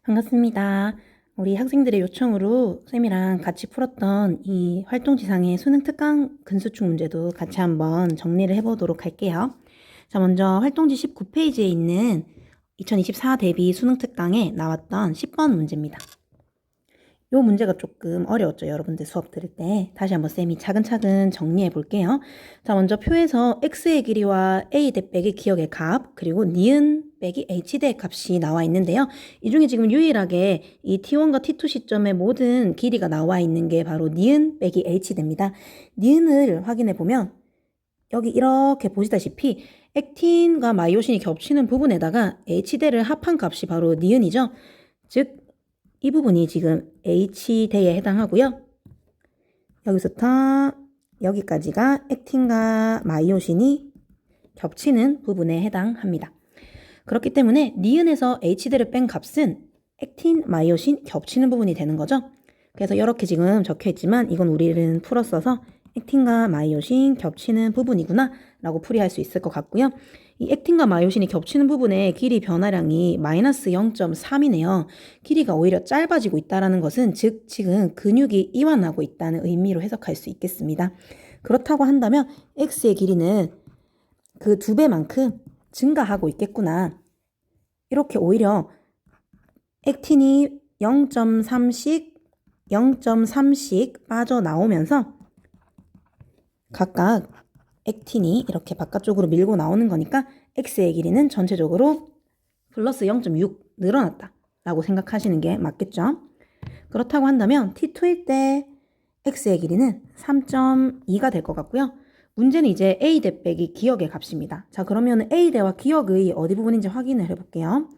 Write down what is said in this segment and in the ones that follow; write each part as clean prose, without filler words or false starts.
반갑습니다. 우리 학생들의 요청으로 쌤이랑 같이 풀었던 이 활동지상의 수능 특강 근수축 문제도 같이 한번 정리를 해보도록 할게요. 자, 먼저 활동지 19페이지에 있는 2024 대비 수능 특강에 나왔던 10번 문제입니다. 이 문제가 조금 어려웠죠. 여러분들 수업 들을 때. 다시 한번 쌤이 차근차근 정리해 볼게요. 자, 먼저 표에서 x의 길이와 a 대 빼기 기억의 값, 그리고 니은 빼기 h 대 값이 나와 있는데요. 이 중에 지금 유일하게 이 t1과 t2 시점의 모든 길이가 나와 있는 게 바로 니은 빼기 h 대입니다. 니은을 확인해 보면 여기 이렇게 보시다시피 액틴과 마이오신이 겹치는 부분에다가 h대를 합한 값이 바로 니은이죠. 즉 이 부분이 지금 H대에 해당하고요. 여기서부터 여기까지가 액틴과 마이오신이 겹치는 부분에 해당합니다. 그렇기 때문에 니은에서 H대를 뺀 값은 액틴, 마이오신 겹치는 부분이 되는 거죠. 그래서 이렇게 지금 적혀 있지만 이건 우리는 풀었어서 액틴과 마이오신 겹치는 부분이구나 라고 풀이할 수 있을 것 같고요. 이 액틴과 마이오신이 겹치는 부분의 길이 변화량이 마이너스 0.3이네요. 길이가 오히려 짧아지고 있다는 것은 즉 지금 근육이 이완하고 있다는 의미로 해석할 수 있겠습니다. 그렇다고 한다면 X의 길이는 그 2배만큼 증가하고 있겠구나. 이렇게 오히려 액틴이 0.3씩 빠져나오면서 각각 액틴이 이렇게 바깥쪽으로 밀고 나오는 거니까 X의 길이는 전체적으로 플러스 0.6 늘어났다 라고 생각하시는 게 맞겠죠. 그렇다고 한다면 T2일 때 X의 길이는 3.2가 될 것 같고요. 문제는 이제 A대 빼기 기억의 값입니다. 자, 그러면 A대와 기억의 어디 부분인지 확인을 해볼게요.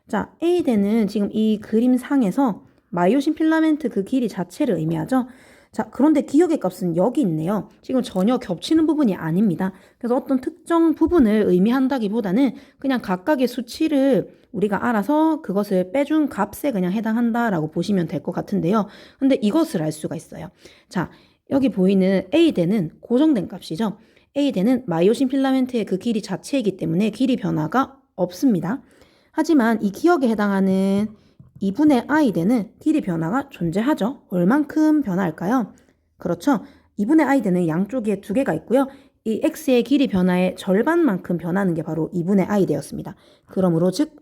자, A대는 지금 이 그림상에서 마이오신 필라멘트 그 길이 자체를 의미하죠. 자, 그런데 기억의 값은 여기 있네요. 지금 전혀 겹치는 부분이 아닙니다. 그래서 어떤 특정 부분을 의미한다기보다는 그냥 각각의 수치를 우리가 알아서 그것을 빼준 값에 그냥 해당한다라고 보시면 될 것 같은데요. 근데 이것을 알 수가 있어요. 자, 여기 보이는 A대는 고정된 값이죠. A대는 마이오신 필라멘트의 그 길이 자체이기 때문에 길이 변화가 없습니다. 하지만 이 기억에 해당하는 2분의 i대는 길이 변화가 존재하죠. 얼만큼 변화할까요? 그렇죠. 2분의 i대는 양쪽에 2개가 있고요. 이 x의 길이 변화의 절반만큼 변하는 게 바로 2분의 i대였습니다. 그러므로 즉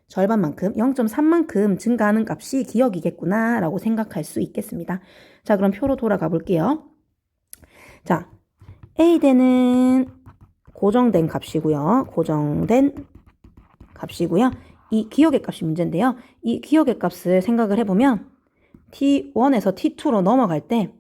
절반만큼 0.3만큼 증가하는 값이 기억이겠구나 라고 생각할 수 있겠습니다. 자, 그럼 표로 돌아가 볼게요. 자, a대는 고정된 값이고요. 이 기억의 값이 문제인데요. 이 기억의 값을 생각을 해보면 T1에서 T2로 넘어갈 때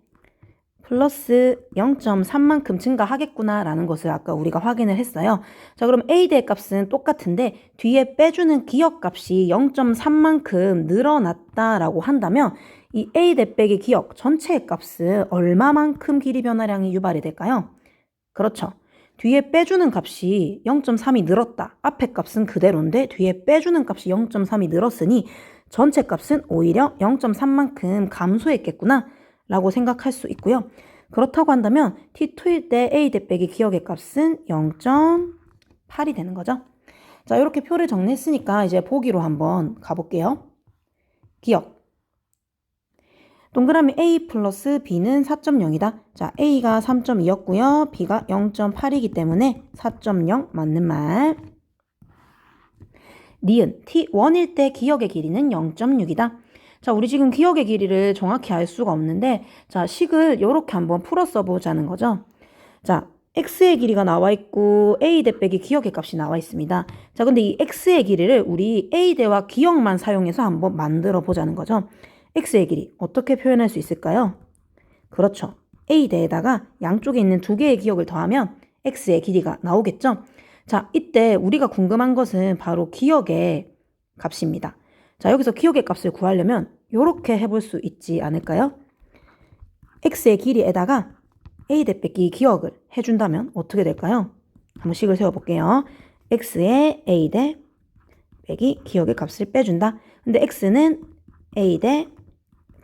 플러스 0.3만큼 증가하겠구나라는 것을 아까 우리가 확인을 했어요. 자, 그럼 A대의 값은 똑같은데 뒤에 빼주는 기억 값이 0.3만큼 늘어났다라고 한다면 이 A대 빼기 기억 전체의 값은 얼마만큼 길이 변화량이 유발이 될까요? 그렇죠. 뒤에 빼주는 값이 0.3이 늘었다. 앞에 값은 그대로인데 뒤에 빼주는 값이 0.3이 늘었으니 전체 값은 오히려 0.3만큼 감소했겠구나 라고 생각할 수 있고요. 그렇다고 한다면 T2일 때 A 대 빼기 기억의 값은 0.8이 되는 거죠. 자, 이렇게 표를 정리했으니까 이제 보기로 한번 가볼게요. 기억. 동그라미 A 플러스 B는 4.0이다. 자, A가 3.2였고요. B가 0.8이기 때문에 4.0 맞는 말. 니은 T1일 때 기억의 길이는 0.6이다. 자, 우리 지금 기억의 길이를 정확히 알 수가 없는데 자, 식을 이렇게 한번 풀어 써보자는 거죠. 자, X의 길이가 나와 있고 A 대 빼기 기억의 값이 나와 있습니다. 자, 근데 이 X의 길이를 우리 A 대와 기억만 사용해서 한번 만들어 보자는 거죠. X의 길이 어떻게 표현할 수 있을까요? 그렇죠. A대에다가 양쪽에 있는 2개의 기억을 더하면 X의 길이가 나오겠죠? 자, 이때 우리가 궁금한 것은 바로 기억의 값입니다. 자, 여기서 기억의 값을 구하려면 이렇게 해볼 수 있지 않을까요? X의 길이에다가 A 대 빼기 기억을 해준다면 어떻게 될까요? 한번 식을 세워볼게요. X의 A 대 빼기 기억의 값을 빼준다. 근데 X는 A 대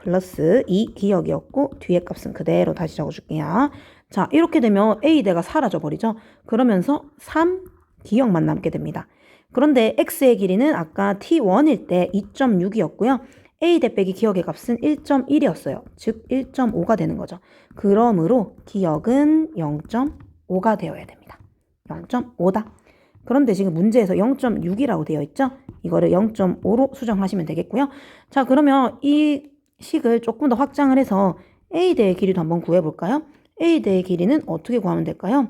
플러스 2 기억이었고 뒤에 값은 그대로 다시 적어줄게요. 자, 이렇게 되면 A대가 사라져 버리죠. 그러면서 3 기억만 남게 됩니다. 그런데 x의 길이는 아까 t1일 때 2.6이었고요. a 대빼기 기억의 값은 1.1이었어요. 즉 1.5가 되는 거죠. 그러므로 기억은 0.5가 되어야 됩니다. 0.5다. 그런데 지금 문제에서 0.6이라고 되어 있죠? 이거를 0.5로 수정하시면 되겠고요. 자, 그러면 이 식을 조금 더 확장을 해서 a대의 길이도 한번 구해볼까요? a대의 길이는 어떻게 구하면 될까요?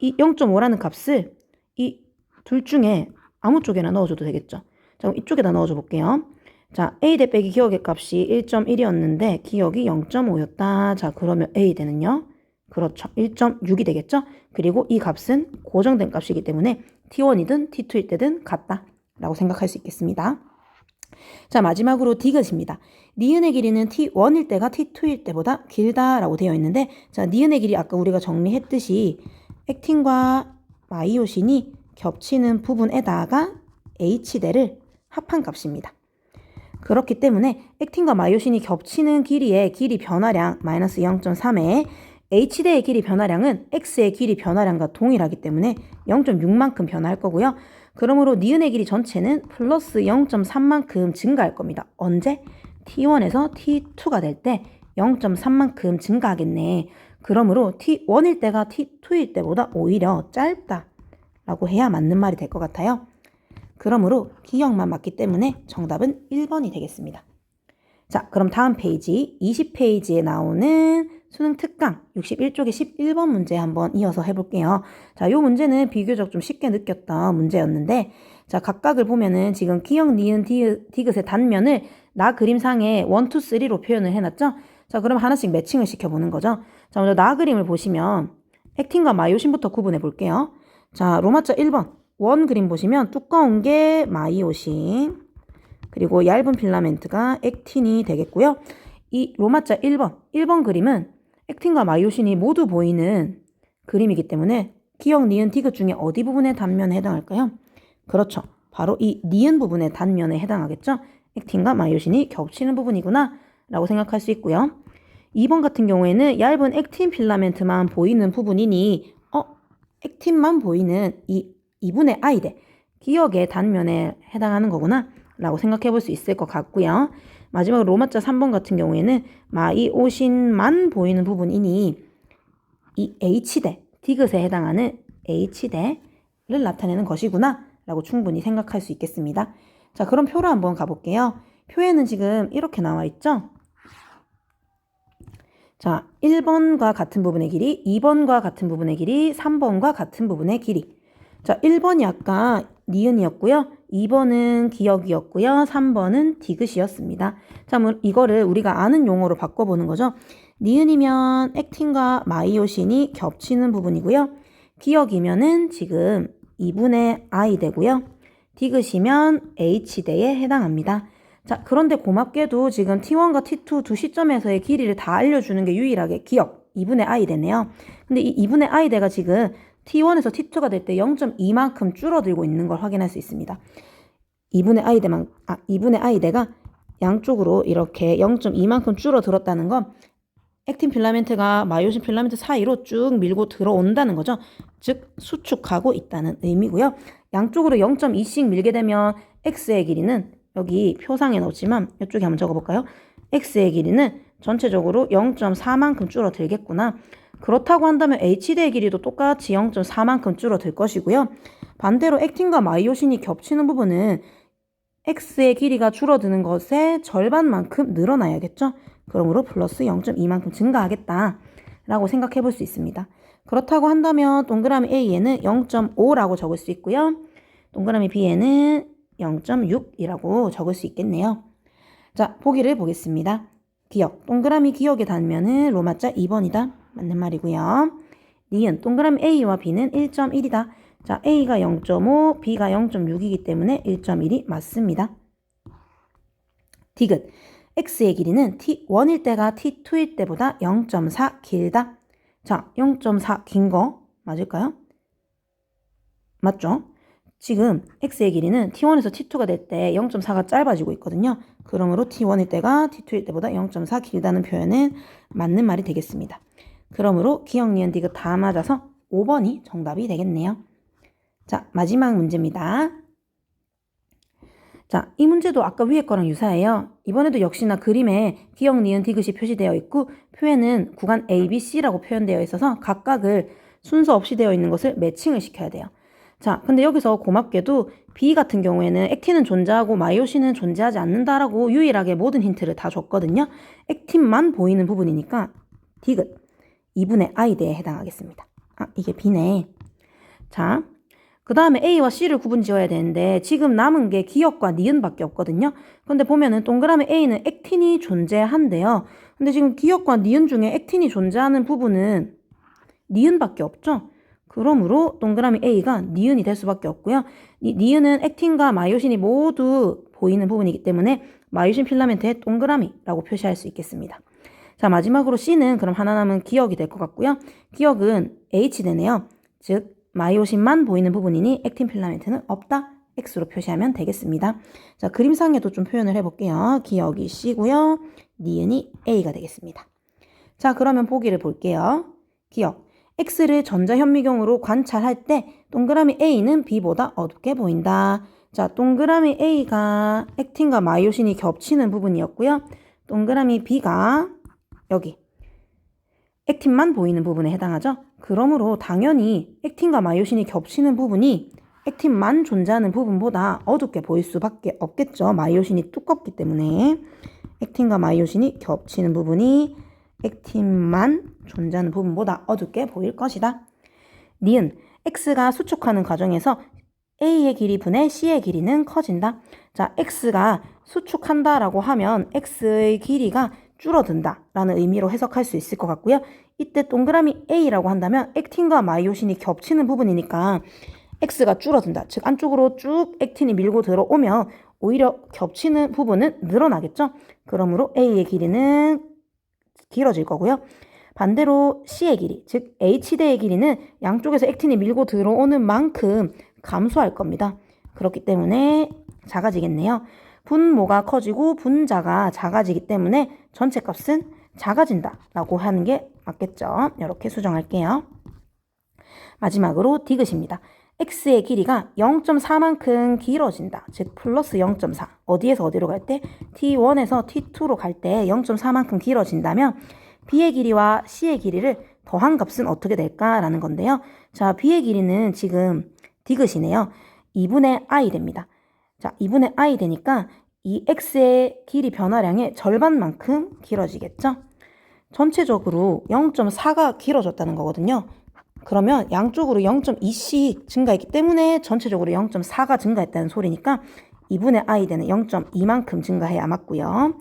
이 0.5라는 값을 이 둘 중에 아무 쪽에나 넣어줘도 되겠죠. 자, 그럼 이쪽에다 넣어줘 볼게요. 자, a 대 빼기 기억의 값이 1.1이었는데 기억이 0.5였다. 자, 그러면 a 대는요? 그렇죠. 1.6이 되겠죠? 그리고 이 값은 고정된 값이기 때문에 t1이든 t2일 때든 같다 라고 생각할 수 있겠습니다. 자, 마지막으로 디귿입니다. 니은의 길이는 t1일 때가 t2일 때보다 길다라고 되어 있는데, 자, 니은의 길이 아까 우리가 정리했듯이 액틴과 마이오신이 겹치는 부분에다가 h대를 합한 값입니다. 그렇기 때문에 액틴과 마이오신이 겹치는 길이의 길이 변화량 마이너스 0.3에 h대의 길이 변화량은 x의 길이 변화량과 동일하기 때문에 0.6만큼 변화할 거고요. 그러므로 니은의 길이 전체는 플러스 0.3만큼 증가할 겁니다. 언제? t1에서 t2가 될 때 0.3만큼 증가하겠네. 그러므로 t1일 때가 t2일 때보다 오히려 짧다라고 해야 맞는 말이 될 것 같아요. 그러므로 기억만 맞기 때문에 정답은 1번이 되겠습니다. 자, 그럼 다음 페이지 20페이지에 나오는 수능 특강 61쪽의 11번 문제 한번 이어서 해볼게요. 자, 요 문제는 비교적 좀 쉽게 느꼈던 문제였는데, 자, 각각을 보면은 지금 기억, 니은, 디귿의 단면을 나 그림상에 1, 2, 3로 표현을 해놨죠? 자, 그럼 하나씩 매칭을 시켜보는 거죠. 자, 먼저 나 그림을 보시면 액틴과 마이오신부터 구분해 볼게요. 자, 로마자 1번 원 그림 보시면 두꺼운 게 마이오신, 그리고 얇은 필라멘트가 액틴이 되겠고요. 이 로마자 1번 그림은 액틴과 마이오신이 모두 보이는 그림이기 때문에 기억, 니은, 디귿 중에 어디 부분의 단면에 해당할까요? 그렇죠. 바로 이 니은 부분의 단면에 해당하겠죠. 액틴과 마이오신이 겹치는 부분이구나 라고 생각할 수 있고요. 2번 같은 경우에는 얇은 액틴 필라멘트만 보이는 부분이니 액틴만 보이는 이 2분의 i대 기억의 단면에 해당하는 거구나 라고 생각해 볼 수 있을 것 같고요. 마지막으로 로마자 3번 같은 경우에는 마이오신만 보이는 부분이니 이 h대, 디귿에 해당하는 h대를 나타내는 것이구나 라고 충분히 생각할 수 있겠습니다. 자, 그럼 표로 한번 가볼게요. 표에는 지금 이렇게 나와 있죠? 자, 1번과 같은 부분의 길이, 2번과 같은 부분의 길이, 3번과 같은 부분의 길이. 자, 1번이 아까 니은이었고요. 2번은 기억이었고요. 3번은 디귿이었습니다. 자, 이거를 우리가 아는 용어로 바꿔보는 거죠. 니은이면 액틴과 마이오신이 겹치는 부분이고요. 기억이면은 지금 2분의 i 되고요. 디귿이면 h대에 해당합니다. 자, 그런데 고맙게도 지금 t1과 t2 두 시점에서의 길이를 다 알려주는 게 유일하게 기억 2분의 i 되네요. 근데 이 2분의 i 대가 지금 t1에서 t2가 될 때 0.2만큼 줄어들고 있는 걸 확인할 수 있습니다. 2분의 i 대가 양쪽으로 이렇게 0.2만큼 줄어들었다는 건 액틴 필라멘트가 마이오신 필라멘트 사이로 쭉 밀고 들어온다는 거죠. 즉 수축하고 있다는 의미고요. 양쪽으로 0.2씩 밀게 되면 x의 길이는 여기 표상에 넣었지만 이쪽에 한번 적어볼까요? x의 길이는 전체적으로 0.4만큼 줄어들겠구나. 그렇다고 한다면 h대의 길이도 똑같이 0.4만큼 줄어들 것이고요. 반대로 액틴과 마이오신이 겹치는 부분은 x의 길이가 줄어드는 것의 절반만큼 늘어나야겠죠. 그러므로 플러스 0.2만큼 증가하겠다라고 생각해 볼 수 있습니다. 그렇다고 한다면 동그라미 A에는 0.5라고 적을 수 있고요. 동그라미 B에는 0.6이라고 적을 수 있겠네요. 자, 보기를 보겠습니다. 기억, 동그라미 기억의 단면은 로마자 2번이다. 맞는 말이고요. 니은, 동그라미 A와 B는 1.1이다. 자, A가 0.5, B가 0.6이기 때문에 1.1이 맞습니다. 디귿, X의 길이는 T1일 때가 T2일 때보다 0.4 길다. 자, 0.4 긴 거 맞을까요? 맞죠? 지금 X의 길이는 T1에서 T2가 될 때 0.4가 짧아지고 있거든요. 그러므로 T1일 때가 T2일 때보다 0.4 길다는 표현은 맞는 말이 되겠습니다. 그러므로 기억, 니은, 디귿 다 맞아서 5번이 정답이 되겠네요. 자, 마지막 문제입니다. 자, 이 문제도 아까 위에 거랑 유사해요. 이번에도 역시나 그림에 기역, 니은, 디귿이 표시되어 있고 표현은 구간 A, B, C라고 표현되어 있어서 각각을 순서 없이 되어 있는 것을 매칭을 시켜야 돼요. 자, 근데 여기서 고맙게도 B 같은 경우에는 액틴은 존재하고 마이오신은 존재하지 않는다라고 유일하게 모든 힌트를 다 줬거든요. 액틴만 보이는 부분이니까 디귿 2분의 I대에 해당하겠습니다. 아, 이게 B네. 자, 그 다음에 A와 C를 구분 지어야 되는데 지금 남은 게 기역과 니은밖에 없거든요. 근데 보면은 동그라미 A는 액틴이 존재한대요. 근데 지금 기역과 니은 중에 액틴이 존재하는 부분은 니은밖에 없죠. 그러므로 동그라미 A가 니은이 될 수밖에 없고요. 니은은 액틴과 마이오신이 모두 보이는 부분이기 때문에 마이오신 필라멘트의 동그라미라고 표시할 수 있겠습니다. 자, 마지막으로 C는 그럼 하나 남은 기역이 될 것 같고요. 기역은 H대네요. 즉 마이오신만 보이는 부분이니 액틴 필라멘트는 없다. X로 표시하면 되겠습니다. 자, 그림상에도 좀 표현을 해볼게요. 기역이 C고요. 니은이 A가 되겠습니다. 자, 그러면 보기를 볼게요. 기역. X를 전자현미경으로 관찰할 때 동그라미 A는 B보다 어둡게 보인다. 자, 동그라미 A가 액틴과 마이오신이 겹치는 부분이었고요. 동그라미 B가 여기 액틴만 보이는 부분에 해당하죠. 그러므로 당연히 액틴과 마이오신이 겹치는 부분이 액틴만 존재하는 부분보다 어둡게 보일 수밖에 없겠죠. 마이오신이 두껍기 때문에 액틴과 마이오신이 겹치는 부분이 액틴만 존재하는 부분보다 어둡게 보일 것이다. 니은, X가 수축하는 과정에서 A의 길이 분의 C의 길이는 커진다. 자, X가 수축한다라고 하면 X의 길이가 줄어든다 라는 의미로 해석할 수 있을 것 같고요. 이때 동그라미 A라고 한다면 액틴과 마이오신이 겹치는 부분이니까 X가 줄어든다. 즉 안쪽으로 쭉 액틴이 밀고 들어오면 오히려 겹치는 부분은 늘어나겠죠. 그러므로 A의 길이는 길어질 거고요. 반대로 C의 길이, 즉 H대의 길이는 양쪽에서 액틴이 밀고 들어오는 만큼 감소할 겁니다. 그렇기 때문에 작아지겠네요. 분모가 커지고 분자가 작아지기 때문에 전체 값은 작아진다 라고 하는 게 맞겠죠. 이렇게 수정할게요. 마지막으로 디귿입니다. X의 길이가 0.4만큼 길어진다. 즉 플러스 0.4. 어디에서 어디로 갈 때? T1에서 T2로 갈 때 0.4만큼 길어진다면 B의 길이와 C의 길이를 더한 값은 어떻게 될까라는 건데요. 자, B의 길이는 지금 디귿이네요. 2분의 I 됩니다. 자, 2분의 I 되니까 이 X의 길이 변화량의 절반만큼 길어지겠죠? 전체적으로 0.4가 길어졌다는 거거든요. 그러면 양쪽으로 0.2씩 증가했기 때문에 전체적으로 0.4가 증가했다는 소리니까 2분의 I대는 0.2만큼 증가해야 맞고요.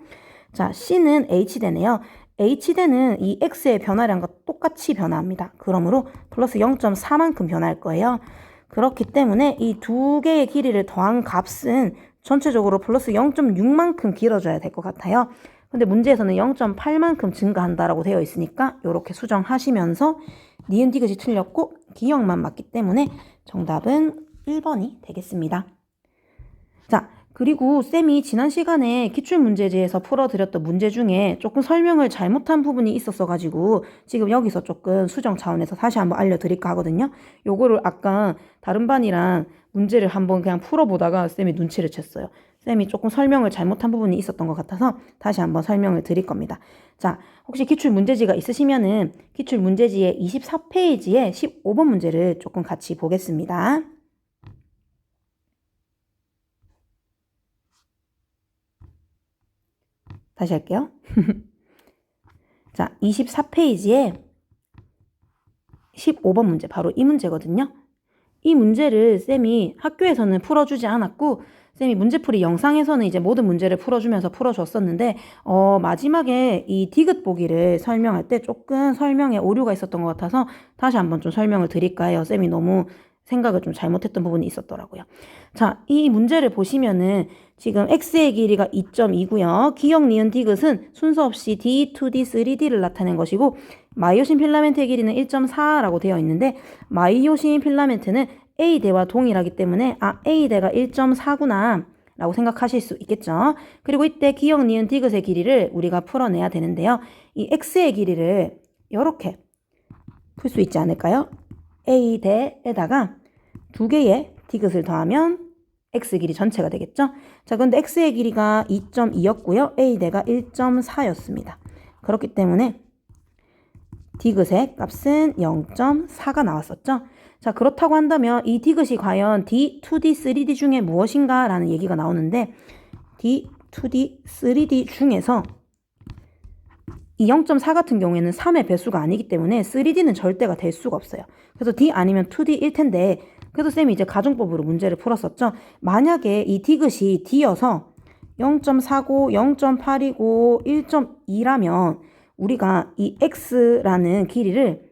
자, C는 H대네요. H대는 이 X의 변화량과 똑같이 변화합니다. 그러므로 플러스 0.4만큼 변화할 거예요. 그렇기 때문에 이 두 개의 길이를 더한 값은 전체적으로 플러스 0.6만큼 길어져야 될 것 같아요. 근데 문제에서는 0.8만큼 증가한다라고 되어 있으니까 이렇게 수정하시면서 니은 디귿이 틀렸고 기역만 맞기 때문에 정답은 1번이 되겠습니다. 자, 그리고 쌤이 지난 시간에 기출문제지에서 풀어드렸던 문제 중에 조금 설명을 잘못한 부분이 있었어가지고 지금 여기서 조금 수정 차원에서 다시 한번 알려드릴까 하거든요. 요거를 아까 다른 반이랑 문제를 한번 그냥 풀어보다가 쌤이 눈치를 챘어요. 쌤이 조금 설명을 잘못한 부분이 있었던 것 같아서 다시 한번 설명을 드릴 겁니다. 자, 혹시 기출문제지가 있으시면은 기출문제지의 24페이지에 15번 문제를 조금 같이 보겠습니다. 다시 할게요. 자, 24페이지에 15번 문제, 바로 이 문제거든요. 이 문제를 쌤이 학교에서는 풀어주지 않았고 쌤이 문제풀이 영상에서는 이제 모든 문제를 풀어주면서 풀어줬었는데 마지막에 이 디귿 보기를 설명할 때 조금 설명에 오류가 있었던 것 같아서 다시 한번 좀 설명을 드릴까 해요. 쌤이 너무 생각을 좀 잘못했던 부분이 있었더라고요. 자, 이 문제를 보시면은 지금 X의 길이가 2.2고요. 기역, 니은, 디귿은 순서 없이 D, 2D, 3D를 나타낸 것이고 마이오신 필라멘트의 길이는 1.4라고 되어 있는데 마이오신 필라멘트는 A대와 동일하기 때문에 A대가 1.4구나 라고 생각하실 수 있겠죠. 그리고 이때 기역, 니은, 디귿의 길이를 우리가 풀어내야 되는데요. 이 X의 길이를 이렇게 풀 수 있지 않을까요? A대에다가 두 개의 디귿을 더하면 x 길이 전체가 되겠죠? 자, 근데 x의 길이가 2.2였고요. a대가 1.4였습니다. 그렇기 때문에 디귿의 값은 0.4가 나왔었죠. 자, 그렇다고 한다면 이 디귿이 과연 D, 2D, 3D 중에 무엇인가 라는 얘기가 나오는데 D, 2D, 3D 중에서 이 0.4 같은 경우에는 3의 배수가 아니기 때문에 3D는 절대가 될 수가 없어요. 그래서 D 아니면 2D일 텐데 그래서 쌤이 이제 가정법으로 문제를 풀었었죠. 만약에 이 디귿이 D여서 0.4고 0.8이고 1.2라면 우리가 이 X라는 길이를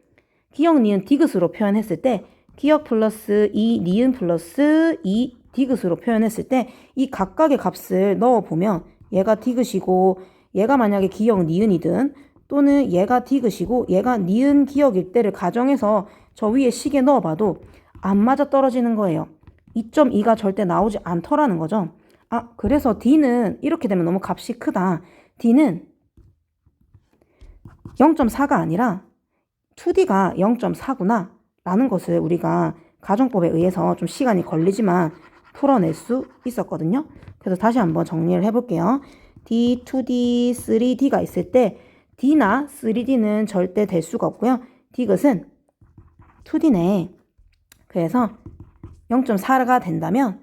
기역, 니은, 디귿으로 표현했을 때 기역 플러스 2, 니은 플러스 2, 디귿으로 표현했을 때 이 각각의 값을 넣어보면 얘가 디귿이고 얘가 만약에 기역, 니은이든 또는 얘가 디귿이고 얘가 니은, 기역일 때를 가정해서 저 위에 식에 넣어봐도 안 맞아 떨어지는 거예요. 2.2가 절대 나오지 않더라는 거죠. 아, 그래서 D는 이렇게 되면 너무 값이 크다. D는 0.4가 아니라 2D가 0.4구나 라는 것을 우리가 가정법에 의해서 좀 시간이 걸리지만 풀어낼 수 있었거든요. 그래서 다시 한번 정리를 해볼게요. D, 2D, 3D가 있을 때 D나 3D는 절대 될 수가 없고요. 디귿은 2D네. 그래서 0.4가 된다면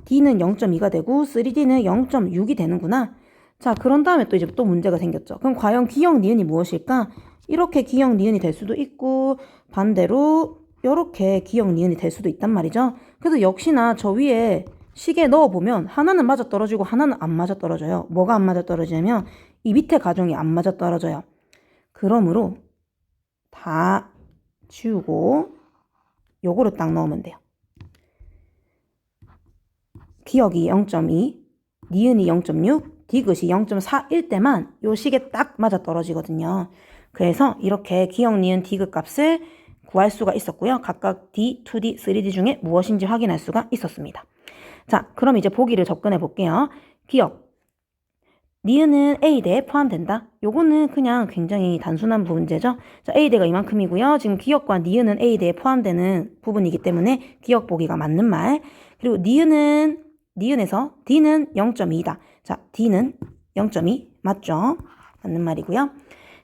D는 0.2가 되고 3D는 0.6이 되는구나. 자, 그런 다음에 또 이제 또 문제가 생겼죠. 그럼 과연 기역, 니은이 무엇일까? 이렇게 기역, 니은이 될 수도 있고 반대로 이렇게 기역, 니은이 될 수도 있단 말이죠. 그래서 역시나 저 위에 식에 넣어보면 하나는 맞아 떨어지고 하나는 안 맞아 떨어져요. 뭐가 안 맞아 떨어지냐면 이 밑에 가정이 안 맞아 떨어져요. 그러므로 다 지우고 요거를 딱 넣으면 돼요. 기역이 0.2, 니은이 0.6, 디귿이 0.4일 때만 요 식에 딱 맞아 떨어지거든요. 그래서 이렇게 기역, 니은, 디귿 값을 구할 수가 있었고요. 각각 D, 2D, 3D 중에 무엇인지 확인할 수가 있었습니다. 자, 그럼 이제 보기를 접근해 볼게요. 기역, 니은은 A대에 포함된다. 요거는 그냥 굉장히 단순한 문제죠. 자, A대가 이만큼이고요. 지금 기역과 니은은 A대에 포함되는 부분이기 때문에 기역 보기가 맞는 말. 그리고 니은에서 D는 0.2다. 자, D는 0.2 맞죠? 맞는 말이고요.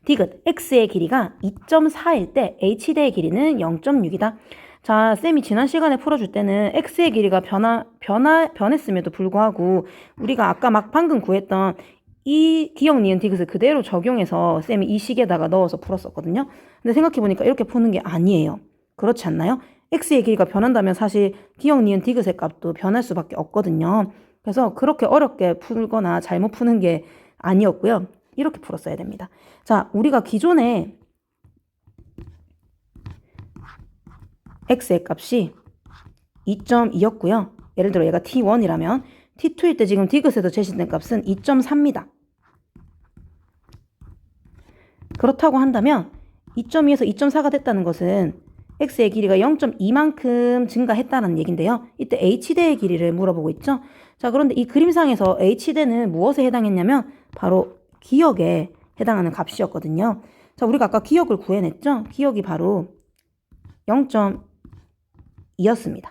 디귿, X의 길이가 2.4일 때 H대의 길이는 0.6이다. 자, 쌤이 지난 시간에 풀어줄 때는 X의 길이가 변했음에도 불구하고 우리가 아까 막 방금 구했던 이 기역, 니은, 디귿을 그대로 적용해서 쌤이 이 식에다가 넣어서 풀었었거든요. 근데 생각해보니까 이렇게 푸는 게 아니에요. 그렇지 않나요? X의 길이가 변한다면 사실 기역, 니은, 디귿의 값도 변할 수밖에 없거든요. 그래서 그렇게 어렵게 풀거나 잘못 푸는 게 아니었고요. 이렇게 풀었어야 됩니다. 자, 우리가 기존에 X의 값이 2.2였고요. 예를 들어 얘가 T1이라면 T2일 때 지금 디귿에서 제시된 값은 2.4입니다. 그렇다고 한다면 2.2에서 2.4가 됐다는 것은 X의 길이가 0.2만큼 증가했다는 얘긴데요. 이때 H대의 길이를 물어보고 있죠. 자, 그런데 이 그림상에서 H대는 무엇에 해당했냐면 바로 기역에 해당하는 값이었거든요. 자, 우리가 아까 기역을 구해냈죠. 기역이 바로 0.2였습니다.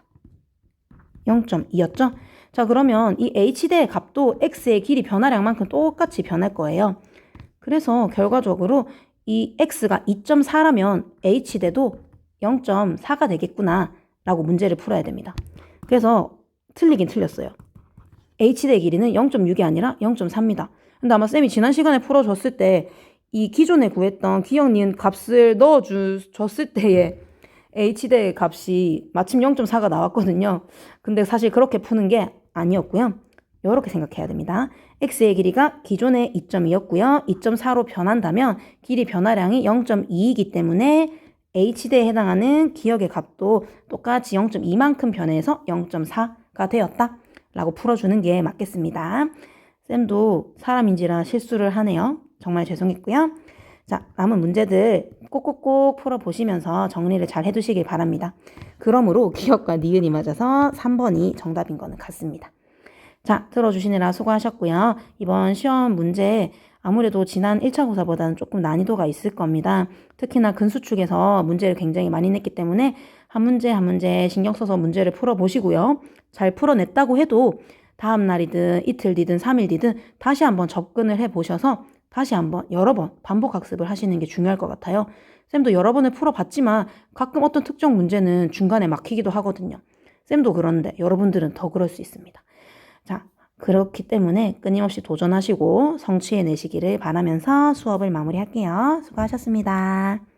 0.2였죠. 자, 그러면 이 H대의 값도 X의 길이 변화량만큼 똑같이 변할 거예요. 그래서 결과적으로 이 X가 2.4라면 H대도 0.4가 되겠구나 라고 문제를 풀어야 됩니다. 그래서 틀리긴 틀렸어요. H대 길이는 0.6이 아니라 0.4입니다. 근데 아마 쌤이 지난 시간에 풀어줬을 때 이 기존에 구했던 기역, 니은 값을 넣어줬을 때에 H대 값이 마침 0.4가 나왔거든요. 근데 사실 그렇게 푸는 게 아니었고요. 이렇게 생각해야 됩니다. X의 길이가 기존에 2.2였고요. 2.4로 변한다면 길이 변화량이 0.2이기 때문에 H대에 해당하는 기역의 값도 똑같이 0.2만큼 변해서 0.4가 되었다 라고 풀어주는 게 맞겠습니다. 쌤도 사람인지라 실수를 하네요. 정말 죄송했고요. 자, 남은 문제들 꼭꼭꼭 풀어보시면서 정리를 잘 해두시길 바랍니다. 그러므로 기역과 니은이 맞아서 3번이 정답인 거는 같습니다. 자, 들어주시느라 수고하셨고요. 이번 시험 문제 아무래도 지난 1차 고사보다는 조금 난이도가 있을 겁니다. 특히나 근수축에서 문제를 굉장히 많이 냈기 때문에 한 문제 한 문제 신경 써서 문제를 풀어보시고요. 잘 풀어냈다고 해도 다음 날이든 이틀 뒤든 3일 뒤든 다시 한번 접근을 해보셔서 다시 한번 여러 번 반복 학습을 하시는 게 중요할 것 같아요. 쌤도 여러 번을 풀어봤지만 가끔 어떤 특정 문제는 중간에 막히기도 하거든요. 쌤도 그런데 여러분들은 더 그럴 수 있습니다. 자, 그렇기 때문에 끊임없이 도전하시고 성취해내시기를 바라면서 수업을 마무리할게요. 수고하셨습니다.